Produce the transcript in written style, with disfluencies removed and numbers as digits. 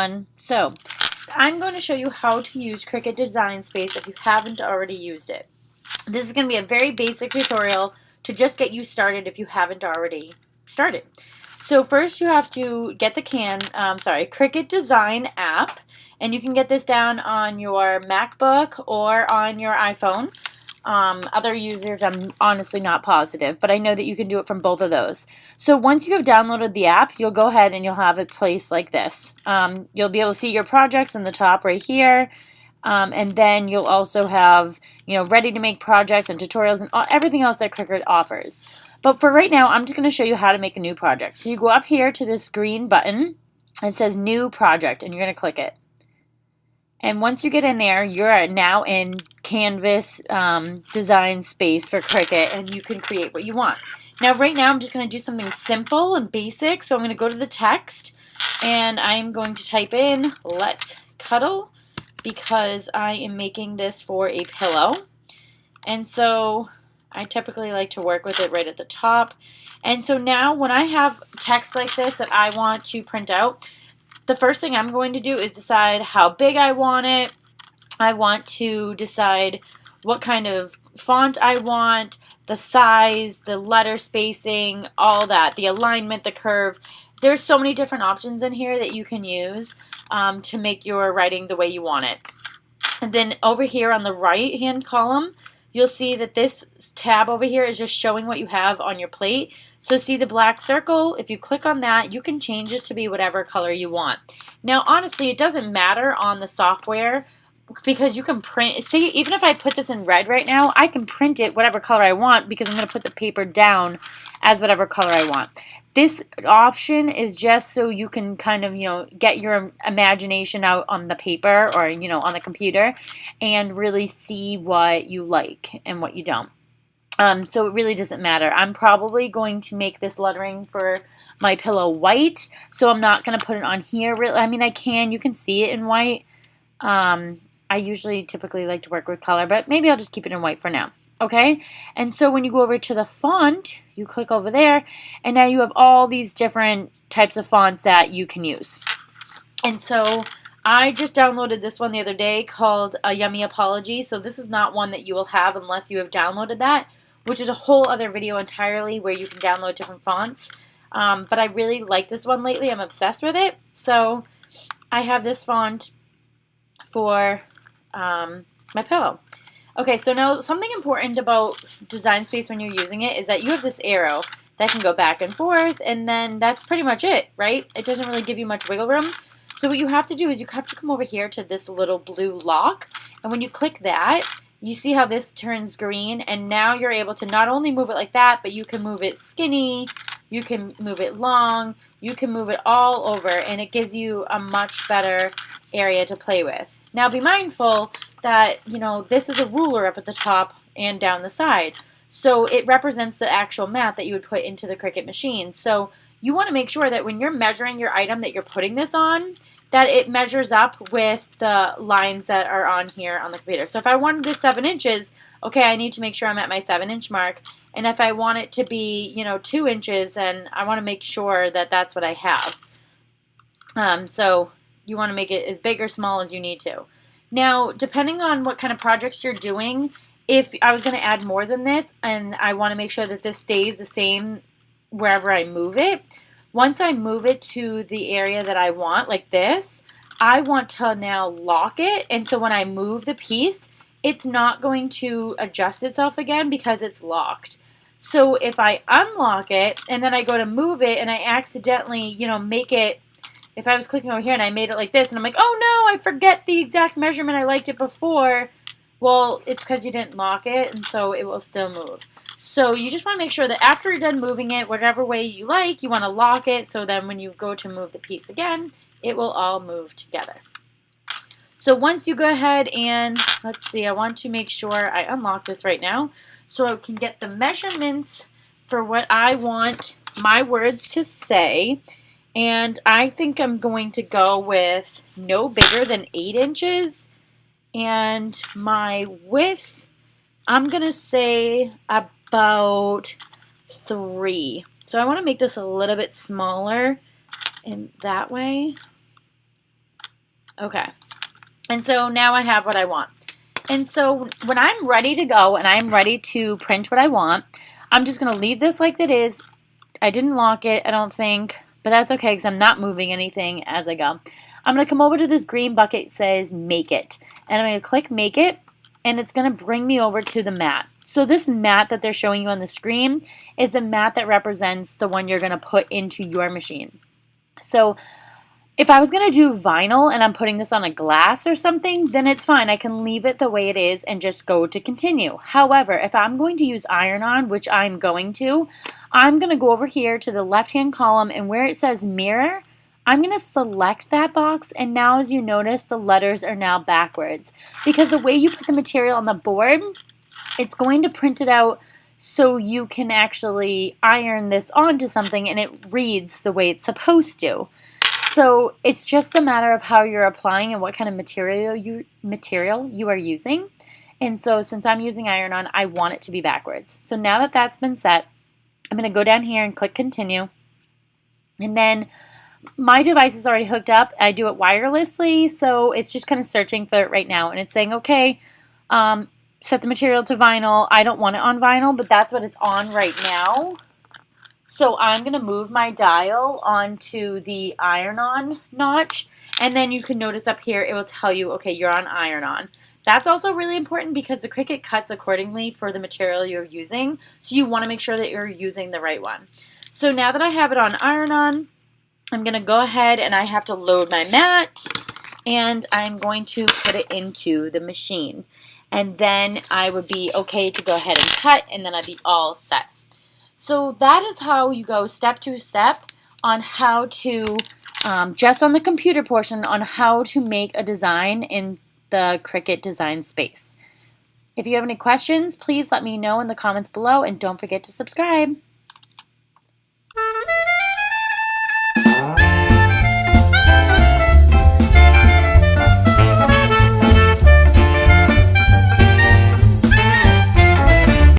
everyone. So I'm going to show you how to use Cricut Design Space if you haven't already used it. This is going to be a very basic tutorial to just get you started if you haven't already started. So first you have to get the Cricut Design app, and you can get this down on your MacBook or on your iPhone. Other users, I'm honestly not positive, but I know that you can do it from both of those. So once you have downloaded the app, you'll go ahead and you'll have it placed like this. You'll be able to see your projects in the top right here. And then you'll also have, ready to make projects and tutorials and everything else that Cricut offers. But for right now, I'm just going to show you how to make a new project. So you go up here to this green button. It says New Project, and you're going to click it. And once you get in there, you're now in Canvas design space for Cricut, and you can create what you want. Now, right now, I'm just going to do something simple and basic. So I'm going to go to the text, and I'm going to type in "Let's Cuddle," because I am making this for a pillow. And so I typically like to work with it right at the top. And so now when I have text like this that I want to print out, the first thing I'm going to do is decide how big I want it. I want to decide what kind of font I want, the size, the letter spacing, all that, the alignment, the curve. There's so many different options in here that you can use to make your writing the way you want it. And then over here on the right hand column, you'll see that this tab over here is just showing what you have on your plate. So see the black circle? If you click on that, you can change this to be whatever color you want. Now, honestly, it doesn't matter on the software because you can print. See, even if I put this in red right now, I can print it whatever color I want because I'm going to put the paper down as whatever color I want. This option is just so you can kind of, get your imagination out on the paper or, on the computer and really see what you like and what you don't. So it really doesn't matter. I'm probably going to make this lettering for my pillow white, so I'm not going to put it on here. I mean, you can see it in white. I typically like to work with color, but maybe I'll just keep it in white for now. Okay, and so when you go over to the font, you click over there, and now you have all these different types of fonts that you can use. And so I just downloaded this one the other day called A Yummy Apology. So this is not one that you will have unless you have downloaded that, which is a whole other video entirely where you can download different fonts. But I really like this one lately. I'm obsessed with it. So I have this font for my pillow. Okay, so now something important about Design Space when you're using it is that you have this arrow that can go back and forth, and then that's pretty much it, right? It doesn't really give you much wiggle room. So what you have to do is you have to come over here to this little blue lock, and when you click that, you see how this turns green, and now you're able to not only move it like that, but you can move it skinny, you can move it long, you can move it all over, and it gives you a much better area to play with. Now be mindful that, this is a ruler up at the top and down the side. So it represents the actual math that you would put into the Cricut machine. So you want to make sure that when you're measuring your item that you're putting this on, that it measures up with the lines that are on here on the computer. So if I wanted this 7 inches, okay, I need to make sure I'm at my 7-inch mark. And if I want it to be, 2 inches, and I want to make sure that that's what I have. So you want to make it as big or small as you need to. Now, depending on what kind of projects you're doing, if I was going to add more than this, and I want to make sure that this stays the same wherever I move it, once I move it to the area that I want, like this, I want to now lock it. And so when I move the piece, it's not going to adjust itself again because it's locked. So if I unlock it and then I go to move it and I accidentally, make it, if I was clicking over here and I made it like this and I'm like, oh no, I forget the exact measurement, I liked it before. Well, it's because you didn't lock it, and so it will still move. So you just want to make sure that after you're done moving it, whatever way you like, you want to lock it so then when you go to move the piece again, it will all move together. So once you go ahead and, let's see, I want to make sure I unlock this right now so I can get the measurements for what I want my words to say. And I think I'm going to go with no bigger than 8 inches. And my width, I'm going to say about 3. So I want to make this a little bit smaller in that way. Okay. And so now I have what I want. And so when I'm ready to go and I'm ready to print what I want, I'm just going to leave this like it is. I didn't lock it, I don't think, but that's okay because I'm not moving anything as I go. I'm going to come over to this green bucket that says Make It. And I'm going to click Make It, and it's going to bring me over to the mat. So this mat that they're showing you on the screen is the mat that represents the one you're going to put into your machine. So if I was going to do vinyl and I'm putting this on a glass or something, then it's fine. I can leave it the way it is and just go to continue. However, if I'm going to use iron-on, which I'm going to go over here to the left-hand column, and where it says mirror, I'm going to select that box, and now as you notice, the letters are now backwards. Because the way you put the material on the board, it's going to print it out so you can actually iron this onto something and it reads the way it's supposed to. So it's just a matter of how you're applying and what kind of material you are using. And so since I'm using iron-on, I want it to be backwards. So now that that's been set, I'm going to go down here and click continue. And then my device is already hooked up. I do it wirelessly, so it's just kind of searching for it right now. And it's saying, okay, set the material to vinyl. I don't want it on vinyl, but that's what it's on right now. So I'm going to move my dial onto the iron-on notch, and then you can notice up here it will tell you, okay, you're on iron-on. That's also really important because the Cricut cuts accordingly for the material you're using, so you want to make sure that you're using the right one. So now that I have it on iron-on, I'm going to go ahead and I have to load my mat, and I'm going to put it into the machine. And then I would be okay to go ahead and cut, and then I'd be all set. So that is how you go step to step on how to, just on the computer portion, on how to make a design in the Cricut Design space. If you have any questions, please let me know in the comments below, and don't forget to subscribe.